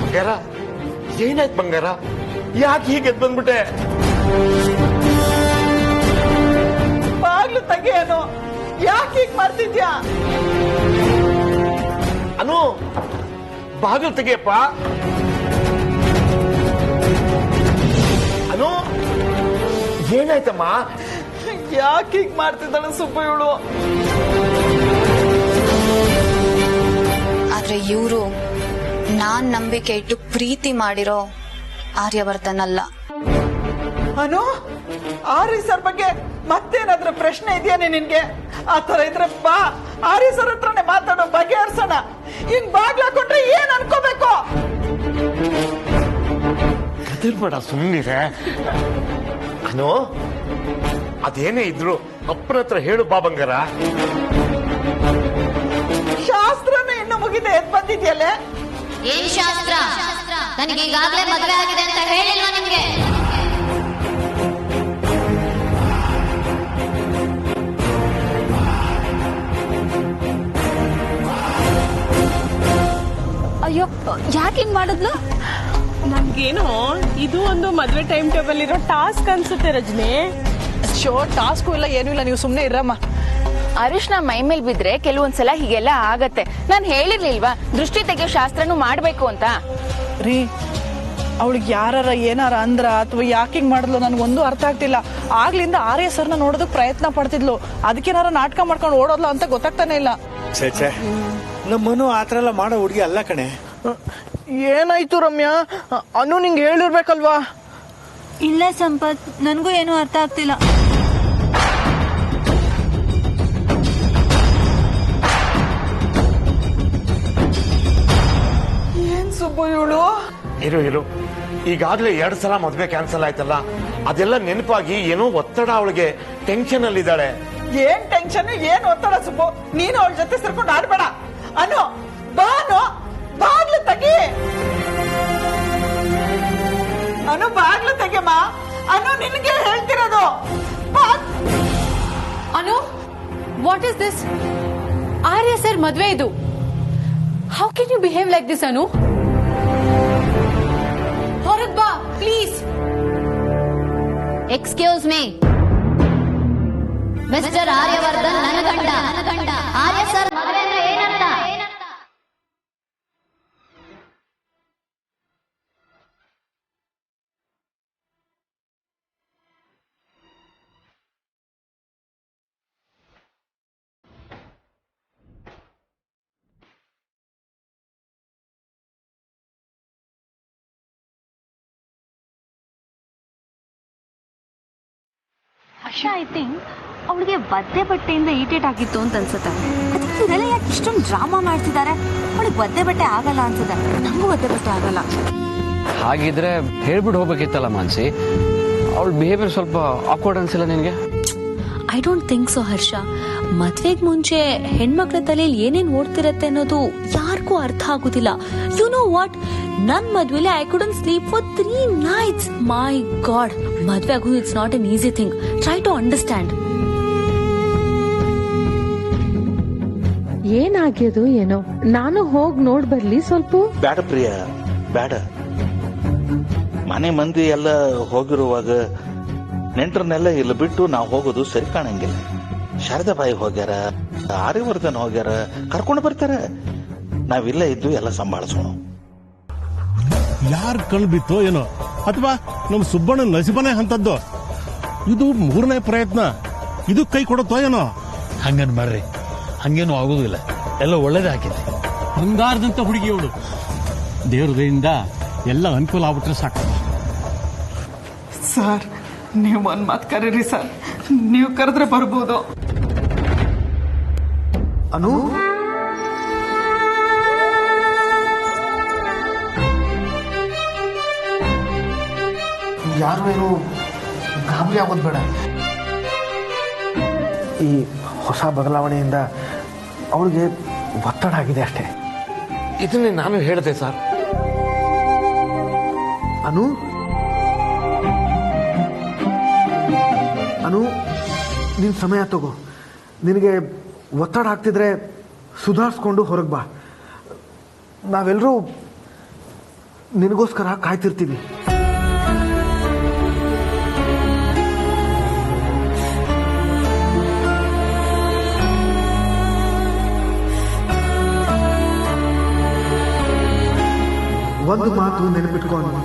ಬಂಗಾರ ಏನಾಯ್ತು ಬಂಗಾರ? ಯಾಕೆ ಹೀಗೆ ಬಂದ್ಬಿಟ್ಟೆ? ಬಾಗ್ಲು ತೆಗೆಯನು, ಯಾಕೆ ಹೀಗ್ ಮಾಡ್ತಿದ್ಯಾ? ಅನು, ಬಾಗಿಲು ತೆಗೆಯಪ್ಪ. ಅನು, ಏನಾಯ್ತಮ್ಮ? ಯಾಕೆ ಹೀಗ್ ಮಾಡ್ತಿದ್ದಾಳೆ ಸುಬ್ಬು ಇವಳು? ಆದ್ರೆ ಇವರು ನಾನ್ ನಂಬಿಕೆ ಇಟ್ಟು ಪ್ರೀತಿ ಮಾಡಿರೋ ಆರ್ಯವರ್ಧನ್ ಅಲ್ಲ. ಅನು, ಆರ್ಯ ಸರ್ ಬಗ್ಗೆ ಮತ್ತೇನಾದ್ರೂ ಪ್ರಶ್ನೆ ಇದೆಯಾನೆ ನಿನ್ಗೆ? ಆ ತರ ಇದ್ರೆ ಬಾ, ಆರ್ಯ ಸರ್ ಹತ್ರನೇ ಮಾತಾಡೋ, ಬಗೆಹರ್ಸೋಣ. ಹಿಂಗ್ ಬಾಗ್ಲಾಕೊಂಡ್ರೆ ಏನ್ ಅನ್ಕೋಬೇಕು? ಹೆದರ್ಬೇಡ, ಸುಮ್ಮನಿರೆ. ಅನು, ಅದೇನೇ ಇದ್ರು ಅಪ್ಪನ ಹತ್ರ ಹೇಳು ಬಾ ಬಂಗಾರ. ಶಾಸ್ತ್ರನ ಇನ್ನು ಮುಗಿದೆ, ಎದ್ ಬಂದಿದ್ಯಲ್ಲೇ? ಏನ್ ಶಾಸ್ತ್ರ? ನನಗೆ ಈಗಾಗಲೇ ಮದುವೆ ಆಗಿದೆ ಅಂತ ಹೇಳಿಲ್ವಾ ನಿಮ್ಗೆ? ಅಯ್ಯೋ, ಯಾಕೆ ಹಿಂಗ್ ಮಾಡಿದ್ಲು? ನನ್ಗೇನೋ ಇದು ಒಂದು ಮದ್ವೆ ಟೈಮ್ ಟೇಬಲ್ ಇರೋ ಟಾಸ್ಕ್ ಅನ್ಸುತ್ತೆ ರಜನಿ. ಶೋ ಟಾಸ್ಕು ಇಲ್ಲ, ಏನೂ ಇಲ್ಲ, ನೀವು ಸುಮ್ನೆ ಇರಮ್ಮ. ಅರಿಶಿನ ಮೈ ಮೇಲ್ ಬಿದ್ರೆ ಕೆಲವೊಂದ್ಸಲ ಹೀಗೆಲ್ಲ ಆಗತ್ತೆ. ನಾನ್ ಹೇಳಿರ್ಲಿಲ್ವಾ ದೃಷ್ಟಿ ತೆಗೆಯೋ ಶಾಸ್ತ್ರನೂ ಮಾಡ್ಬೇಕು ಅಂತ? ರೀ, ಅವಳಿಗೆ ಯಾರ ಏನಾರ ಅಂದ್ರ ಅಥವಾ ಯಾಕೆ ಹಿಂಗ್ ಮಾಡಿದ್ಲು ನನ್ಗೊಂದು ಅರ್ಥ ಆಗ್ತಿಲ್ಲ. ಆಗ್ಲಿಂದ ಆರ್ಯ ಸರ್ನ ನೋಡೋದಕ್ ಪ್ರಯತ್ನ ಪಡ್ತಿದ್ಲು, ಅದಕ್ಕೇನಾರ ನಾಟಕ ಮಾಡ್ಕೊಂಡು ಓಡೋದ್ಲು ಅಂತ ಗೊತ್ತಾಗ್ತಾನೆ ಇಲ್ಲ. ಛೇ, ನಮ್ಮನು ಆತರ ಎಲ್ಲ ಮಾಡೋ ಹುಡುಗಿ ಅಲ್ಲ ಕಣೆ. ಏನಾಯ್ತು ರಮ್ಯಾ? ಅನು ನಿಂಗೆ ಹೇಳಿರ್ಬೇಕಲ್ವಾ? ಇಲ್ಲ ಸಂಪತ್, ನನ್ಗೂ ಏನೂ ಅರ್ಥ ಆಗ್ತಿಲ್ಲ. ಏನ್ ಸುಬ್ಬು ಇವಳು? ಇರು, ಈಗಾಗ್ಲೇ 2 ಸಲ ಮದ್ವೆ ಕ್ಯಾನ್ಸಲ್ ಆಯ್ತಲ್ಲ, ಅದೆಲ್ಲ ನೆನಪಾಗಿ ಏನೋ ಒತ್ತಡ, ಅವಳಿಗೆ ಟೆನ್ಷನ್ ಅಲ್ಲಿದ್ದಾಳೆ. ಏನ್ ಟೆನ್ಷನ್, ಏನ್ ಒತ್ತಡ ಸುಬ್ಬು? ನೀನು ಅವಳ ಜೊತೆ ಸೇರ್ಕೊಂಡು ಆಡ್ಬೇಡ. ಅನು, ಬಾನು, ಬಾಗ್ಲು ತೆಗಿ. ಅನು, ಬಾಗ್ಲು ತೆಗೆಮ್ಮ. ಅನು, ನಿನ್ಗೆ ಹೇಳ್ತಿರೋದು. Anu, what is this? Arya sir ಮದ್ವೆ ಇದು. How can you behave like this Anu? ಹೊರಗ್ ಬಾ please. Excuse me mister Aryavardhan, ನನ್ನ ಗಂಡ. ಆರ್ಯ ಸರ್ ಮದುವೆ ಅಂದ್ರೆ ಏನಂತ? ಹರ್ಷ, ಐ ಥಿಂಕ್ ಅವಳಿಗೆ ಒದ್ದೆ ಬಟ್ಟೆಯಿಂದ ಈಟೇಟ್ ಆಗಿತ್ತು ಅಂತ ಅನ್ಸುತ್ತೆ. ಅದಕ್ಕೆ ಇವರೆಲ್ಲ ಯಾಕೆ ಇಷ್ಟೊಂದು ಡ್ರಾಮಾ ಮಾಡ್ತಿದ್ದಾರೆ? ಅವಳಿಗೆ ಒದ್ದೆ ಬಟ್ಟೆ ಆಗಲ್ಲ ಅನ್ಸುತ್ತೆ. ನಂಗೂ ಒದ್ದೆ ಬಟ್ಟೆ ಆಗಲ್ಲ. ಹಾಗಿದ್ರೆ ಹೇಳ್ಬಿಟ್ಟು ಹೋಗ್ಬೇಕಿತ್ತಲ್ಲ ಮಾನ್ಸಿ. ಅವಳ ಬಿಹೇವಿಯರ್ ಸ್ವಲ್ಪ ಆಕ್ವರ್ಡ್ ಅನ್ಸಿಲ್ಲ ನಿನಗೆ? ಐ ಡೋಂಟ್ ಥಿಂಕ್ ಸೊ ಹರ್ಷ. ಮದ್ವೆಗ್ ಮುಂಚೆ ಹೆಣ್ಮಕ್ಳ ತಲೆಯಲ್ಲಿ ಏನೇನ್ ಓಡ್ತಿರತ್ತೆ ಅನ್ನೋದು ಯಾರಿಗೂ ಅರ್ಥ ಆಗುದಿಲ್ಲ. ಯು ನೋ ವಾಟ್, ನನ್ ಮದ್ವೆಲಿ I couldn't sleep for 3 nights. My god, ಮದ್ವೆ ಆಗೋದು it's not an easy thing. Try to understand. ಏನಾಗ್ಯದು ಏನೋ, ನಾನು ಹೋಗ್ ನೋಡ್ ಬರ್ಲಿ ಸ್ವಲ್ಪ. ಬೇಡ ಪ್ರಿಯ, ಬೇಡ. ಮನೆ ಮಂದಿ ಎಲ್ಲ ಹೋಗಿರುವಾಗ ನೆಂಟರನ್ನೆಲ್ಲ ಇಲ್ಲಿ ಬಿಟ್ಟು ನಾವು ಹೋಗೋದು ಸರಿ ಕಾಣಂಗಿಲ್ಲ. ಶಾರದಾಬಾಯಿ ಹೋಗ್ಯಾರ, ಆರ್ಯವರ್ಧನ್ ಹೋಗ್ಯಾರ, ಕರ್ಕೊಂಡು ಬರ್ತಾರೆ. ನಾವಿಲ್ಲ ಇದ್ದು ಎಲ್ಲ ಸಂಭಾಳಿಸೋಣ. ಯಾರು ಕಣ್ ಬಿತ್ತೋ ಏನೋ, ಅಥವಾ ನಮ್ ಸುಬ್ಬಣ್ಣ ನಸಿಬನೇ ಅಂತದ್ದು. ಇದು 3ನೇ ಪ್ರಯತ್ನ, ಇದು ಕೈ ಕೊಡುತ್ತೋ ಏನೋ. ಹಂಗನ್ ಮಾಡ್ರಿ, ಹಂಗೇನು ಆಗೋದಿಲ್ಲ, ಎಲ್ಲ ಒಳ್ಳೇದೇ ಹಾಕಿದೆ. ಬಂಗಾರದಂತ ಹುಡುಗಿ ಅವಳು. ದೇವ್ರದಿಂದ ಎಲ್ಲ ಅನುಕೂಲ ಆಗ್ಬಿಟ್ರೆ ಸಾಕು. ಸರ್, ನೀವು ಒಂದ್ ಮಾತು ಕರೀರಿ ಸರ್, ನೀವು ಕರೆದ್ರೆ ಬರ್ಬೋದು. ಅನು, ಯಾರು ಏನು ಗಾಬರಿ ಆಗೋದು ಬೇಡ. ಈ ಹೊಸ ಬದಲಾವಣೆಯಿಂದ ಅವಳಿಗೆ ಒತ್ತಡ ಆಗಿದೆ ಅಷ್ಟೇ. ಇದನ್ನೇ ನಾನು ಹೇಳಿದೆ ಸರ್. ಅನು, ನಿನ್ ಸಮಯ ತಗೋ. ನಿನಗೆ ಒತ್ತಡ ಆಗ್ತಿದ್ರೆ ಸುಧಾರಿಸ್ಕೊಂಡು ಹೊರಗೆ ಬಾ. ನಾವೆಲ್ಲರೂ ನಿನಗೋಸ್ಕರ ಕಾಯ್ತಿರ್ತೀವಿ. ಒಂದು ಮಾತು ನೆನಪಿಟ್ಕೊಂಡು,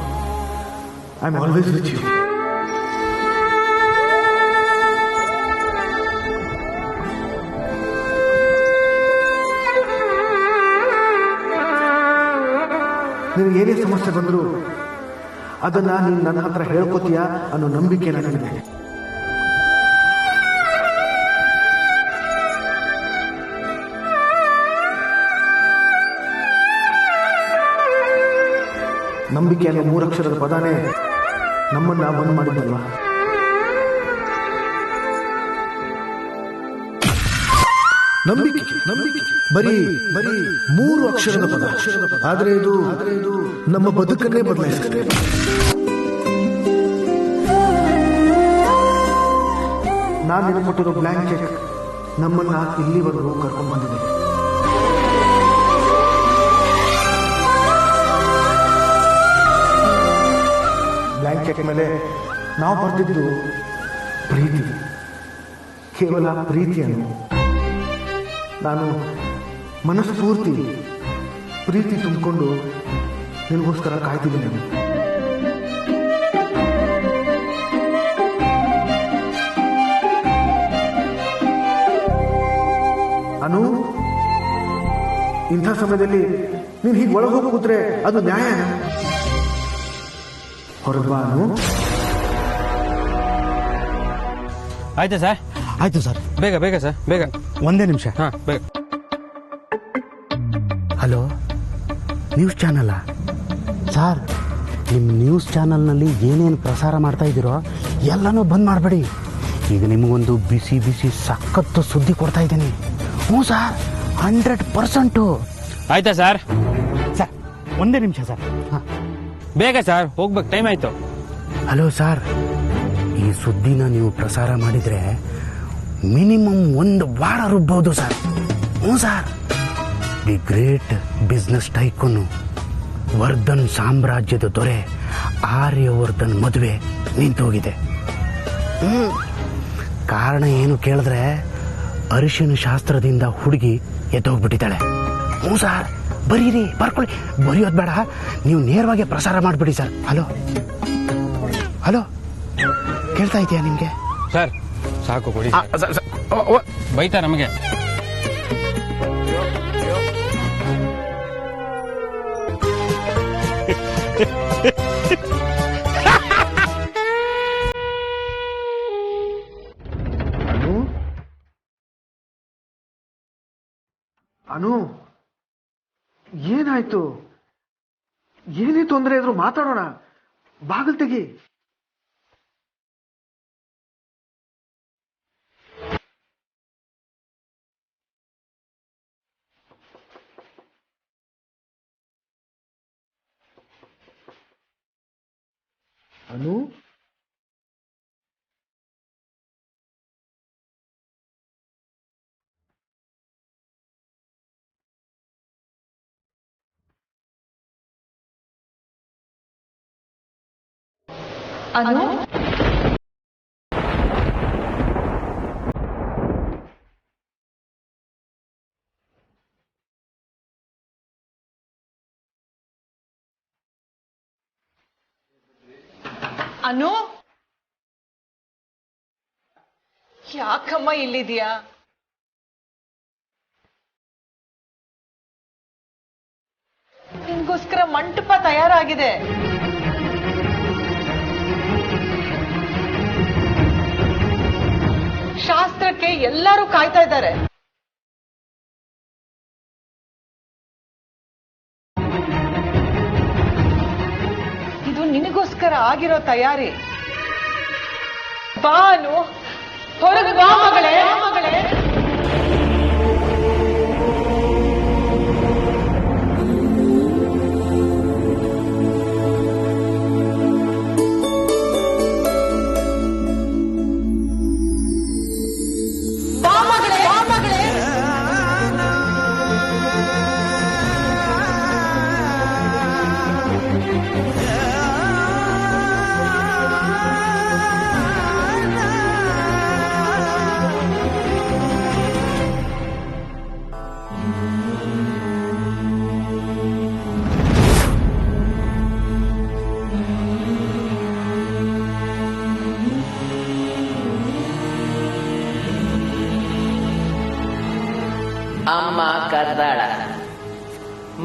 I am always with you. ನಿನಗೆ ಏನೇ ಸಮಸ್ಯೆ ಬಂದರೂ ಅದನ್ನ ನೀನು ನನ್ನ ಹತ್ರ ಹೇಳ್ಕೊತೀಯ ಅನ್ನೋ ನಂಬಿಕೆ ನನಗಿದೆ. ನಂಬಿಕೆ ಅನ್ನೋ 3 ಅಕ್ಷರದ ಪದಾನೇ ನಮ್ಮನ್ನ ಬಂದ್ ಮಾಡಿದ್ದಲ್ವಾ? ನಂಬಿಕೆ ಬರೀ 3 ಅಕ್ಷರದ ಪದ, ಆದ್ರೆ ಇದು ನಮ್ಮ ಬದುಕನ್ನೇ ಬದಲಾಯಿಸುತ್ತೆ. ನಾನು ನಿನಗೆ ಕೊಟ್ಟಿರೋ ಬ್ಲ್ಯಾಂಕ್ ಚೆಕ್ ನಮ್ಮನ್ನ ಇಲ್ಲಿವರೆಗೂ ಕರ್ಕೊಂಡು ಬಂದಿದೆ. ಬ್ಲ್ಯಾಂಕ್ ಚೆಕ್ ಮೇಲೆ ನಾವು ಬರೆದಿದ್ದು ಪ್ರೀತಿ, ಕೇವಲ ಪ್ರೀತಿಯನ್ನು. ನಾನು ಮನಸ್ಫೂರ್ತಿ ಪ್ರೀತಿ ತುಂಬಿಕೊಂಡು ನಿನಗೋಸ್ಕರ ಕಾಯ್ತಿದ್ದೀನಿ. ಅನು, ಇಂಥ ಸಮಯದಲ್ಲಿ ನೀನು ಹೀಗೆ ಒಳಗೆ ಹೋಗಿ ಕೂತ್ರೆ ಅದು ನ್ಯಾಯ? ಹೊರಬಾ ಅನು. ಆಯ್ತಾ ಸರ್? ಆಯ್ತು ಸರ್. ಬೇಗ ಬೇಗ ಸರ್, ಬೇಗ. ಒಂದೇ ನಿಮಿಷ. ಹಾ, ಬೇಗ. ಹಲೋ, ನ್ಯೂಸ್ ಚಾನಲ್ಲ ಸರ್? ನಿಮ್ಮ ನ್ಯೂಸ್ ಚಾನಲ್ನಲ್ಲಿ ಏನೇನು ಪ್ರಸಾರ ಮಾಡ್ತಾ ಇದ್ದೀರೋ ಎಲ್ಲನೂ ಬಂದ್ ಮಾಡಬೇಡಿ. ಈಗ ನಿಮಗೊಂದು ಬಿಸಿ ಬಿಸಿ ಸಖತ್ತು ಸುದ್ದಿ ಕೊಡ್ತಾ ಇದ್ದೀನಿ. ಹ್ಞೂ ಸರ್, 100%. ಆಯ್ತಾ ಸರ್? ಸರ್ ಒಂದೇ ನಿಮಿಷ ಸರ್. ಹಾಂ, ಬೇಗ ಸರ್, ಹೋಗ್ಬೇಕು, ಟೈಮ್ ಆಯ್ತು. ಹಲೋ ಸರ್, ಈ ಸುದ್ದಿನ ನೀವು ಪ್ರಸಾರ ಮಾಡಿದರೆ ಮಿನಿಮಮ್ 1 ವಾರ ರುಬ್ಬೋದು ಸರ್. ಹ್ಞೂ sir, the great business tycoon Vardhan ಸಾಮ್ರಾಜ್ಯದ ದೊರೆ ಆರ್ಯವರ್ಧನ್ ಮದುವೆ ನಿಂತೋಗಿದೆ. ಕಾರಣ ಏನು ಕೇಳಿದ್ರೆ, ಅರಿಶಿನ ಶಾಸ್ತ್ರದಿಂದ ಹುಡುಗಿ ಎದ್ದೋಗ್ಬಿಟ್ಟಿದ್ದಾಳೆ. ಹ್ಞೂ ಸರ್, ಬರೀರಿ, ಬರ್ಕೊಳ್ಳಿ. ಬರೆಯೋದು ಬೇಡ, ನೀವು ನೇರವಾಗಿ ಪ್ರಸಾರ ಮಾಡಿಬಿಡಿ ಸರ್. ಹಲೋ ಹಲೋ, ಕೇಳ್ತಾ ಇದೆಯಾ ನಿಮಗೆ? ಸರ್ ಸಾಕು ಕೊಡಿ. ಬೈತಾ ನಮಗೆ. ಅನು, ಏನಾಯ್ತು? ಏನೇ ತೊಂದರೆ ಇದ್ರು ಮಾತಾಡೋಣ. ಬಾಗಿಲು ತೆಗಿ. ಅನು, ಅನು, ಅನು, ಯಾಕಮ್ಮ ಇಲ್ಲಿದ್ಯಾ? ನಿನ್ಗೋಸ್ಕರ ಮಂಟಪ ತಯಾರಾಗಿದೆ. ಶಾಸ್ತ್ರಕ್ಕೆ ಎಲ್ಲರೂ ಕಾಯ್ತಾ ಇದ್ದಾರೆ. ಇದು ನಿನಗೋಸ್ಕರ ಆಗಿರೋ ತಯಾರಿ. ಬಾನು, ಹೊರಗೆ ಬಾ ಮಗಳೇ. ಕದ್ದಾಳ.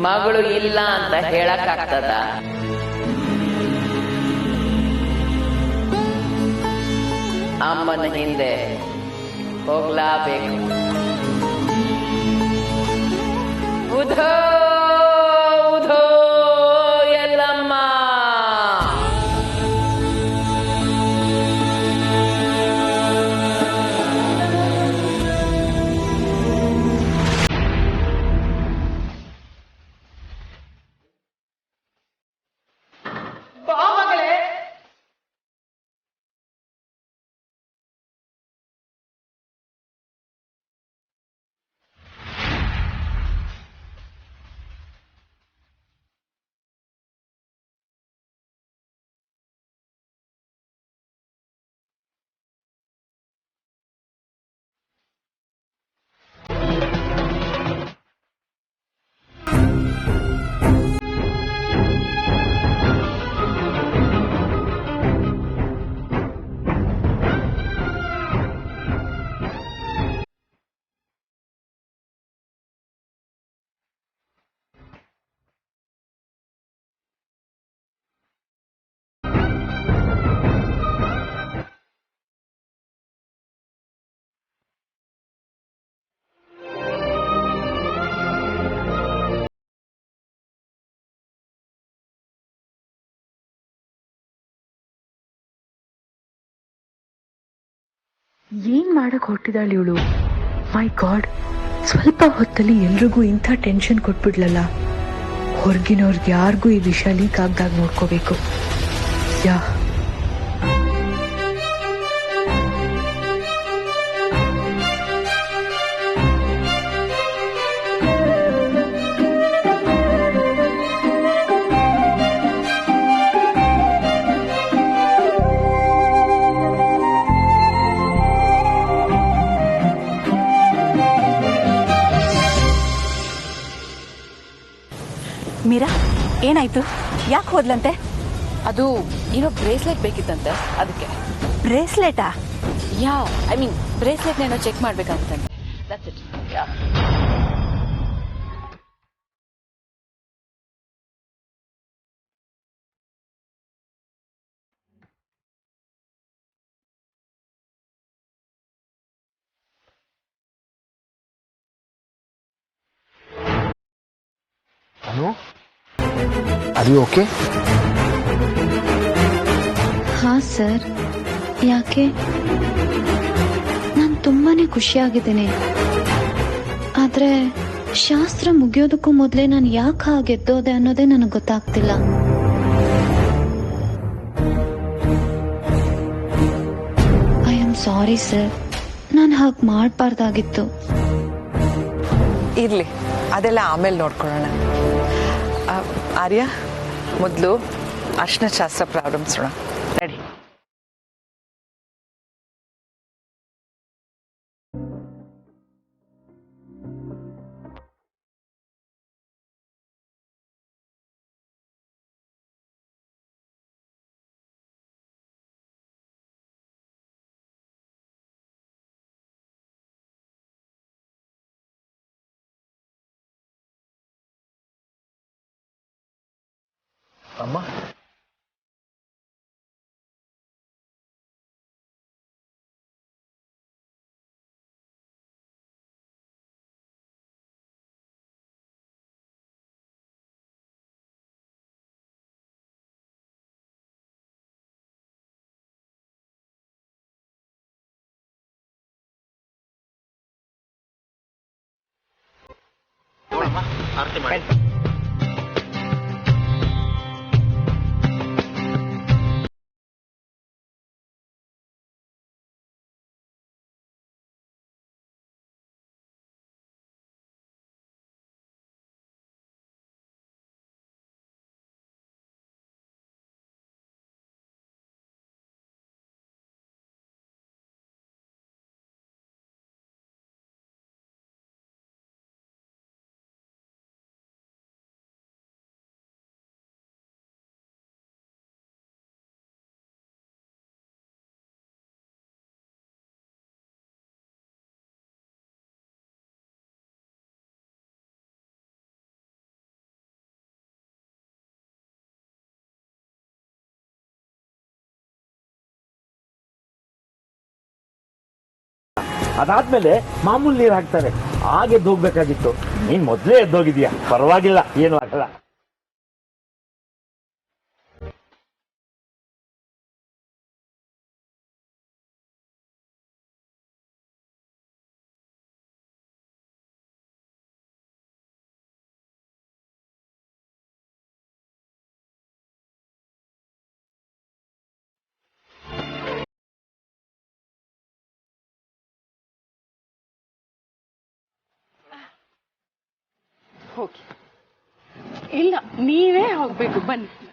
ಮಗಳು ಇಲ್ಲ ಅಂತ ಹೇಳಕ್ಕಾಗ್ತದ? ಅಮ್ಮನ ಹಿಂದೆ ಹೋಗ್ಲಾಬೇಕು. ಉಧೋ ಉಧೋ ಎಲ್ಲಮ್ಮ. ಏನ್ ಮಾಡಕ್ ಹೊರಟಿದ್ದಾಳೆ ಇವಳು? ಮೈ ಗಾಡ್, ಸ್ವಲ್ಪ ಹೊತ್ತಲ್ಲಿ ಎಲ್ರಿಗೂ ಇಂಥ ಟೆನ್ಷನ್ ಕೊಟ್ಬಿಡ್ಲಲ್ಲ. ಹೊರಗಿನವ್ರಿಗೆ ಯಾರಿಗೂ ಈ ವಿಷಯ ಲೀಕ್ ಆಗ್ದಾಗ ನೋಡ್ಕೋಬೇಕು. ಯಾ ಮೀರಾ, ಏನಾಯ್ತು? ಯಾಕೆ ಹೋದ್ಲಂತೆ? ಅದು ಏನೋ ಬ್ರೇಸ್ಲೆಟ್ ಬೇಕಿತ್ತಂತೆ, ಅದಕ್ಕೆ. ಬ್ರೇಸ್ಲೆಟಾ? ಯಾ, ಐ ಮೀನ್ ಬ್ರೇಸ್ಲೆಟ್ ಏನೋ ಚೆಕ್ ಮಾಡ್ಬೇಕಾಗಿತ್ತಂತೆ. That's it. ಯಾ. ಅನು, ಅದು ಓಕೆ? ಹಾ ಸರ್, ಯಾಕೆ? ನಾನು ತುಂಬಾನೇ ಖುಷಿಯಾಗಿದ್ದೀನಿ. ಆದ್ರೆ ಶಾಸ್ತ್ರ ಮುಗಿಯೋದಕ್ಕೂ ಮೊದಲೇ ನಾನು ಯಾಕೆ ಹಾಗೆ ಎದ್ದೋದೆ ಅನ್ನೋದೇ ನನಗೆ ಗೊತ್ತಾಗ್ತಿಲ್ಲ. ಐ ಆಮ್ ಸಾರಿ ಸರ್, ನಾನು ಹಾಗೆ ಮಾಡಬಾರ್ದಾಗಿತ್ತು. ಇರ್ಲಿ, ಅದೆಲ್ಲ ಆಮೇಲೆ ನೋಡ್ಕೊಳ್ಳೋಣ. ಆರ್ಯ, ಮೊದಲು ಅರ್ಶಿನ ಶಾಸ್ತ್ರ ಪ್ರಾರಂಭಿಸೋಣ. ನಡಿ. ಅಮ್ಮ ಆರತಿ ಮಾಡಿ. ಅದಾದ್ಮೇಲೆ ಮಾಮೂಲಿ ನೀರು ಹಾಕ್ತಾರೆ. ಹಾಗೆ ಎದ್ದೋಗ್ಬೇಕಾಗಿತ್ತು. ನೀನ್ ಮೊದ್ಲೇ ಎದ್ದೋಗಿದ್ಯಾ, ಪರವಾಗಿಲ್ಲ, ಏನು ಆಗಲ್ಲ. ಹೋಗಿ. ಇಲ್ಲ, ನೀವೇ ಹೋಗ್ಬೇಕು, ಬನ್ನಿ.